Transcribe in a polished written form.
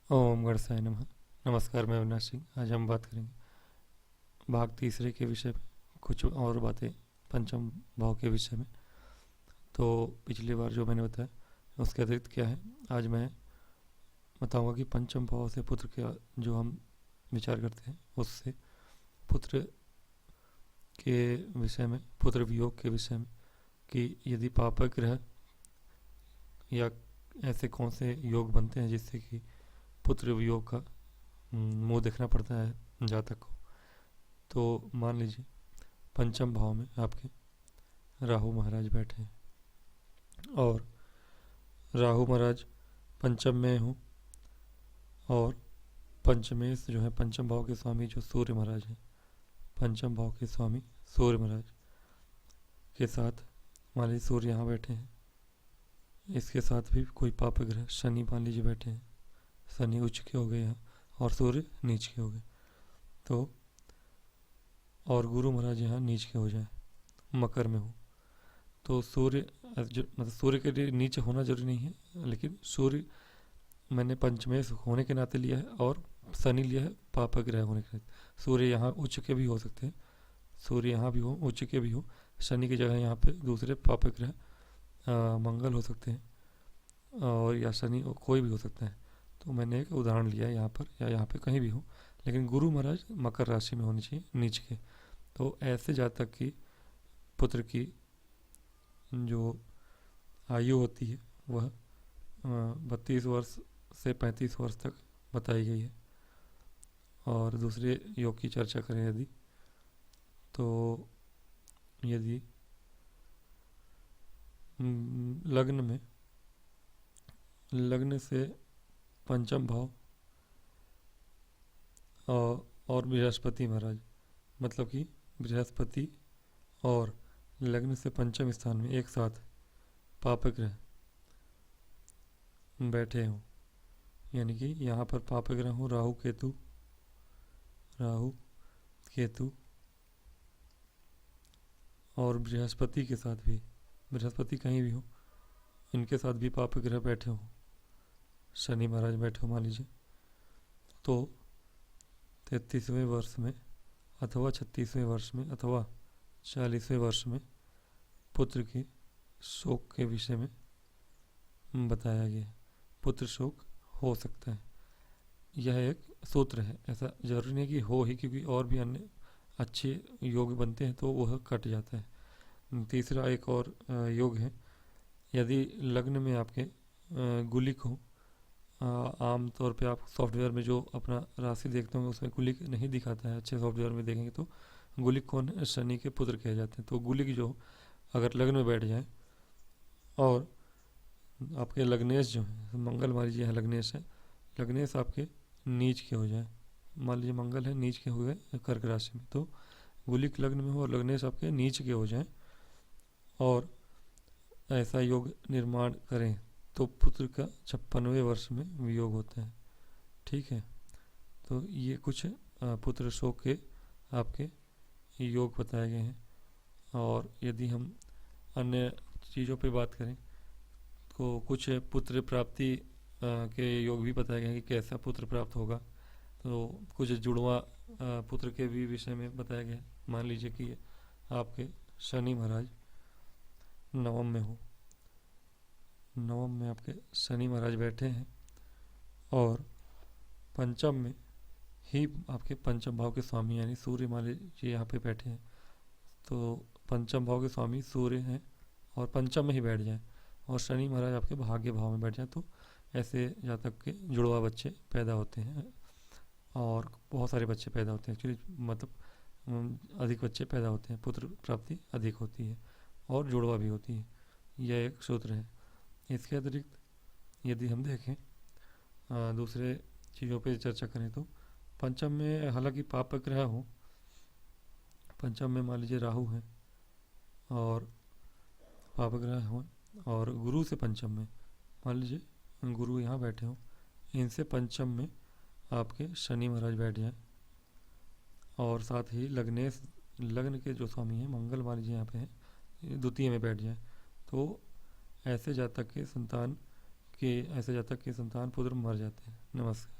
ओम गणसाय नमः। नमस्कार, मैं अविनाश सिंह। आज हम बात करेंगे भाग तीसरे के विषय में, कुछ और बातें पंचम भाव के विषय में। तो पिछली बार जो मैंने बताया उसके अतिरिक्त क्या है, आज मैं बताऊंगा कि पंचम भाव से पुत्र का जो हम विचार करते हैं उससे पुत्र के विषय में, पुत्र वियोग के विषय में, कि यदि पापक ग्रह या ऐसे कौन से योग बनते हैं जिससे कि पुत्र वियोग का मुंह देखना पड़ता है जातक को। तो मान लीजिए पंचम भाव में आपके राहु महाराज बैठे हैं और राहु महाराज पंचम में हूँ, और पंचमेश जो है पंचम भाव के स्वामी जो सूर्य महाराज हैं, पंचम भाव के स्वामी सूर्य महाराज के साथ मान लीजिए सूर्य यहाँ बैठे हैं। इसके साथ भी कोई पाप ग्रह शनि मान लीजिए बैठे हैं, शनि उच्च के हो गए यहाँ और सूर्य नीच के हो गए। तो और गुरु महाराज यहाँ नीच के हो जाए, मकर में हो, तो सूर्य मतलब सूर्य के लिए नीचे होना जरूरी नहीं है, लेकिन सूर्य मैंने पंचमेश होने के नाते लिया है और शनि लिया है पापक ग्रह होने के नाते। सूर्य यहाँ उच्च के भी हो सकते हैं, सूर्य यहाँ भी हो, उच्च के भी हो, शनि की जगह यहाँ पे दूसरे पापक ग्रह मंगल हो सकते हैं और या शनि कोई भी हो सकता है। तो मैंने एक उदाहरण लिया है यहाँ पर, या यहाँ पे कहीं भी हो, लेकिन गुरु महाराज मकर राशि में होनी चाहिए नीच के। तो ऐसे जातक की पुत्र की जो आयु होती है वह 32 वर्ष से 35 वर्ष तक बताई गई है। और दूसरे योग की चर्चा करें यदि, तो यदि लग्न में, लग्न से पंचम भाव और बृहस्पति महाराज, मतलब कि बृहस्पति और लग्न से पंचम स्थान में एक साथ पापक ग्रह बैठे हों, यानी कि यहाँ पर पापक ग्रह हो राहु केतु, राहु केतु और बृहस्पति के साथ भी, बृहस्पति कहीं भी हो, इनके साथ भी पापक ग्रह बैठे हों, शनि महाराज बैठे हो मान लीजिए, तो 33वें वर्ष में अथवा 36वें वर्ष में अथवा 40वें वर्ष में पुत्र के शोक के विषय में बताया गया है। पुत्र शोक हो सकता है, यह एक सूत्र है। ऐसा जरूरी नहीं कि हो ही, क्योंकि और भी अन्य अच्छे योग बनते हैं तो वह कट जाता है। तीसरा एक और योग है, यदि लग्न में आपके गुलिक हो, आम तौर पे आप सॉफ्टवेयर में जो अपना राशि देखते होंगे उसमें गुलिक नहीं दिखाता है, अच्छे सॉफ्टवेयर में देखेंगे तो गुलिक कौन है, शनि के पुत्र कहे जाते हैं। तो गुलिक जो अगर लग्न में बैठ जाए और आपके लग्नेश जो है, मंगल मान लीजिए यहाँ लग्नेश है, लग्नेश आपके नीच के हो जाए, मान लीजिए मंगल है नीच के हो गए कर्क राशि में, तो गुलिक लग्न में हो और लग्नेश आपके नीच के हो जाए और ऐसा योग निर्माण करें तो पुत्र का 56वें वर्ष में वियोग होता है। ठीक है, तो ये कुछ पुत्र शोक के आपके योग बताए गए हैं। और यदि हम अन्य चीज़ों पे बात करें तो कुछ पुत्र प्राप्ति के योग भी बताए गए हैं कि कैसा पुत्र प्राप्त होगा। तो कुछ जुड़वा पुत्र के भी विषय में बताया गया है। मान लीजिए कि आपके शनि महाराज नवम में हो, नवम में आपके शनि महाराज बैठे हैं और पंचम में ही आपके पंचम भाव के स्वामी यानी सूर्य मान लीजिए यहाँ पे बैठे हैं, तो पंचम भाव के स्वामी सूर्य हैं और पंचम में ही बैठ जाएं और शनि महाराज आपके भाग्य भाव में बैठ जाए, तो ऐसे जातक के जुड़वा बच्चे पैदा होते हैं और बहुत सारे बच्चे पैदा होते हैं। एक्चुअली मतलब अधिक बच्चे पैदा होते हैं, पुत्र प्राप्ति अधिक होती है और जुड़वा भी होती है। यह एक सूत्र है। इसके अतिरिक्त यदि हम देखें दूसरे चीज़ों पे चर्चा करें तो पंचम में हालांकि पापक ग्रह हो, पंचम में मान लीजिए राहु है और पापक ग्रह हो, और गुरु से पंचम में मान लीजिए गुरु यहाँ बैठे हो, इनसे पंचम में आपके शनि महाराज बैठ जाए और साथ ही लग्नेश, लग्न के जो स्वामी हैं मंगल मान लीजिए यहाँ पे है, द्वितीय में बैठ जाए, तो ऐसे जातक के संतान कि ऐसा जातक के संतान पुत्र मर जाते हैं। नमस्कार।